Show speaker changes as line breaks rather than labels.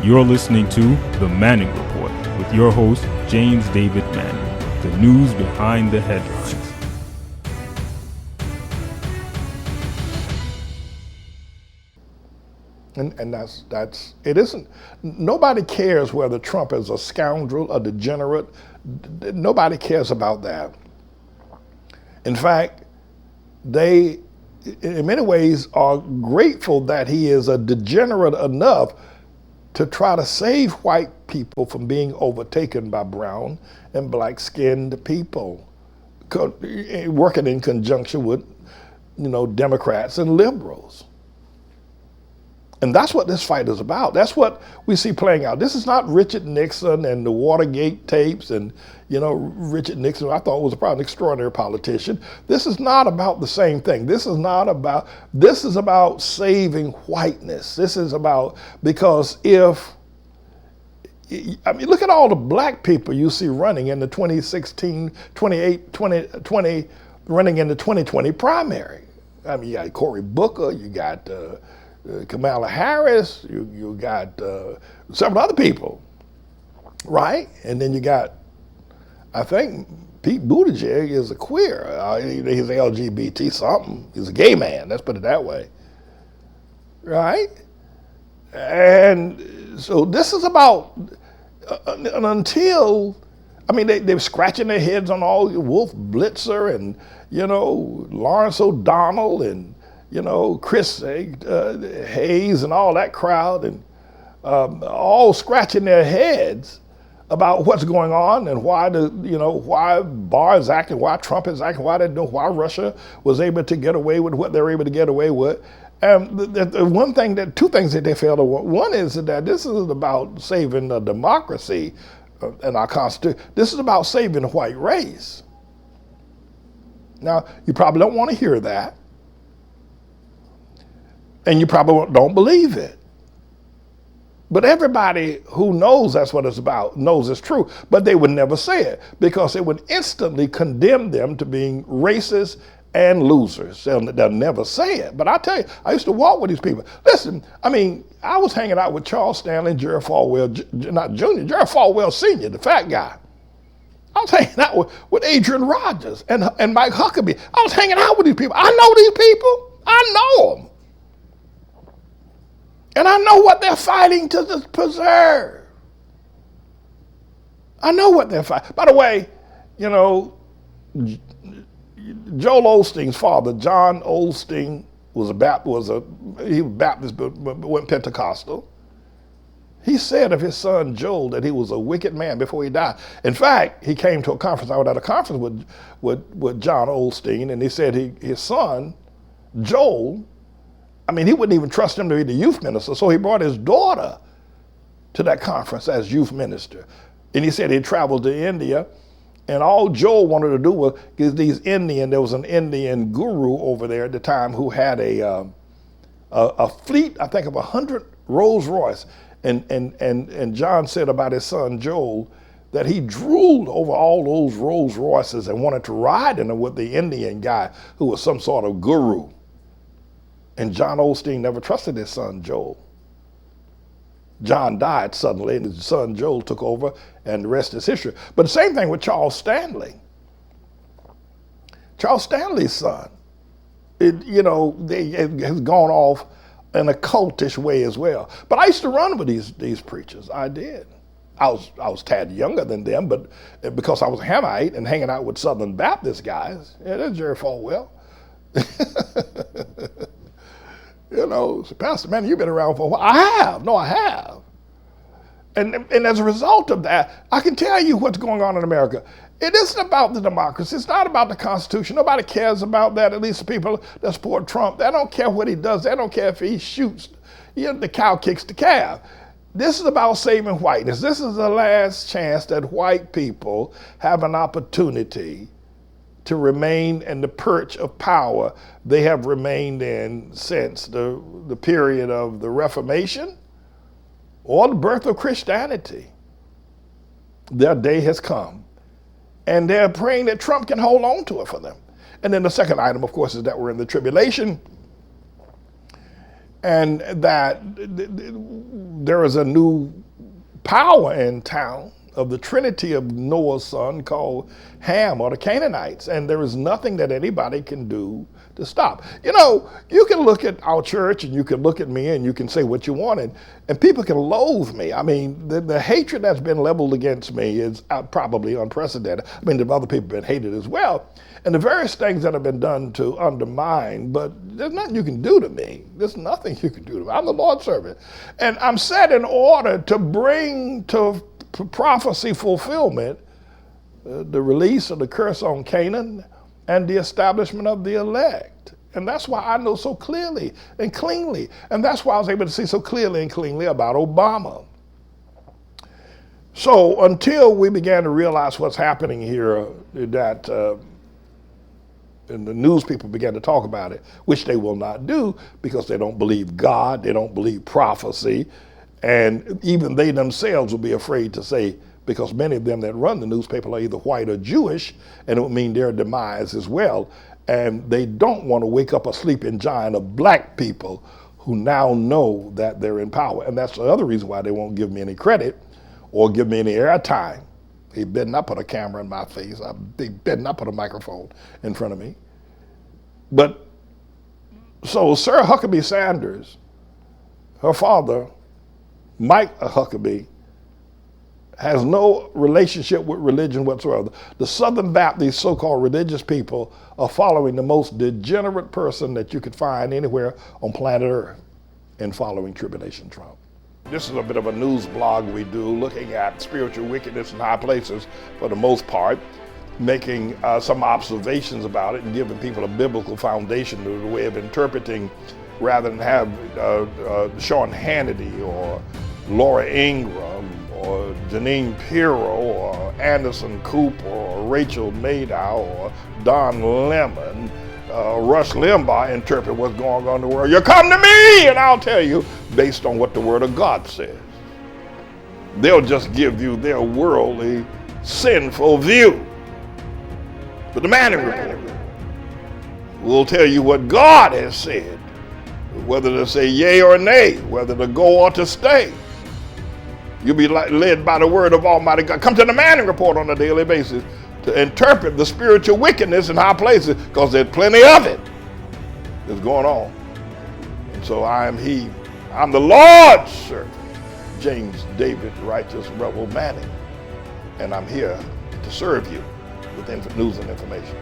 You're listening to The Manning Report with your host, James David Manning. The news behind the headlines.
And that's it isn't. Nobody cares whether Trump is a scoundrel, a degenerate. Nobody cares about that. In fact, they, in many ways, are grateful that he is a degenerate enough to try to save white people from being overtaken by brown and black-skinned people, working in conjunction with, Democrats and liberals. And that's what this fight is about. That's what we see playing out. This is not Richard Nixon and the Watergate tapes and, Richard Nixon, I thought was probably an extraordinary politician. This is not about the same thing. This is about saving whiteness. This is about, because look at all the black people you see running in the 2016, 2020, running in the 2020 primary. You got Cory Booker, you got Kamala Harris, you got several other people, right? And then you got, I think Pete Buttigieg is a queer. He's LGBT something. He's a gay man, let's put it that way, right? And so this is about, they're scratching their heads on all Wolf Blitzer and, Lawrence O'Donnell and, Chris Hayes and all that crowd, and all scratching their heads about what's going on and why why Barr is acting, why Trump is acting, why Russia was able to get away with what they're able to get away with. And two things that they fail to want. One is that this is about saving the democracy and our Constitution. This is about saving the white race. Now, you probably don't want to hear that. And you probably don't believe it. But everybody who knows that's what it's about knows it's true. But they would never say it because it would instantly condemn them to being racist and losers. They'll never say it. But I tell you, I used to walk with these people. Listen, I was hanging out with Charles Stanley and Jerry Falwell, not Jr., Jerry Falwell Sr., the fat guy. I was hanging out with Adrian Rogers and Mike Huckabee. I was hanging out with these people. I know these people. I know them. And I know what they're fighting to preserve. I know what they're fighting. By the way, Joel Osteen's father, John Osteen, was Baptist, but went Pentecostal. He said of his son Joel that he was a wicked man before he died. In fact, he came to a conference. I was at a conference with John Osteen, and he said his son Joel, he wouldn't even trust him to be the youth minister, so he brought his daughter to that conference as youth minister. And he said he traveled to India, and all Joel wanted to do was get there was an Indian guru over there at the time who had a fleet, I think, of 100 Rolls Royce. And John said about his son Joel that he drooled over all those Rolls Royces and wanted to ride in them with the Indian guy who was some sort of guru. And John Osteen never trusted his son Joel. John died suddenly, and his son Joel took over, and the rest is history. But the same thing with Charles Stanley. Charles Stanley's son, has gone off in a cultish way as well. But I used to run with these preachers. I did. I was tad younger than them, but because I was a Hamite and hanging out with Southern Baptist guys, there's Jerry Falwell. So Pastor Manning, you've been around for a while. I have. No, I have. And as a result of that, I can tell you what's going on in America. It isn't about the democracy. It's not about the Constitution. Nobody cares about that, at least the people that support Trump. They don't care what he does. They don't care if he shoots. The cow kicks the calf. This is about saving whiteness. This is the last chance that white people have an opportunity to remain in the perch of power they have remained in since the period of the Reformation or the birth of Christianity. Their day has come, and they're praying that Trump can hold on to it for them. And then the second item, of course, is that we're in the tribulation. and that there is a new power in town of the trinity of Noah's son called Ham, or the Canaanites, and there is nothing that anybody can do to stop. You know, you can look at our church and you can look at me and you can say what you want, and people can loathe me. I mean, the hatred that's been leveled against me is probably unprecedented. I mean, the other people have been hated as well, and the various things that have been done to undermine, but there's nothing you can do to me. There's nothing you can do to me. I'm the Lord's servant, and I'm set in order to bring to prophecy fulfillment the release of the curse on Canaan and the establishment of the elect. And that's why I know so clearly and cleanly. And that's why I was able to see so clearly and cleanly about Obama. So until we began to realize what's happening here, that and the news people began to talk about it, which they will not do because they don't believe God, they don't believe prophecy, and even they themselves will be afraid to say, because many of them that run the newspaper are either white or Jewish, and it would mean their demise as well. And they don't want to wake up a sleeping giant of black people who now know that they're in power. And that's the other reason why they won't give me any credit or give me any airtime. They better not put a camera in my face. They better not put a microphone in front of me. But so Sarah Huckabee Sanders, her father, Mike Huckabee, has no relationship with religion whatsoever. The Southern Baptist so-called religious people are following the most degenerate person that you could find anywhere on planet Earth in following Tribulation Trump. This is a bit of a news blog we do looking at spiritual wickedness in high places for the most part, making some observations about it and giving people a biblical foundation to the way of interpreting, rather than have Sean Hannity or Laura Ingraham or Janine Pirro or Anderson Cooper or Rachel Maddow or Don Lemon, Rush Limbaugh interpret what's going on in the world. You come to me and I'll tell you based on what the Word of God says. They'll just give you their worldly, sinful view. But the Manning Report will tell you what God has said, whether to say yea or nay, whether to go or to stay. You'll be led by the word of Almighty God. Come to the Manning Report on a daily basis to interpret the spiritual wickedness in high places, because there's plenty of it that's going on. And so I'm the Lord's servant, James David Righteous Rebel Manning, and I'm here to serve you with news and information.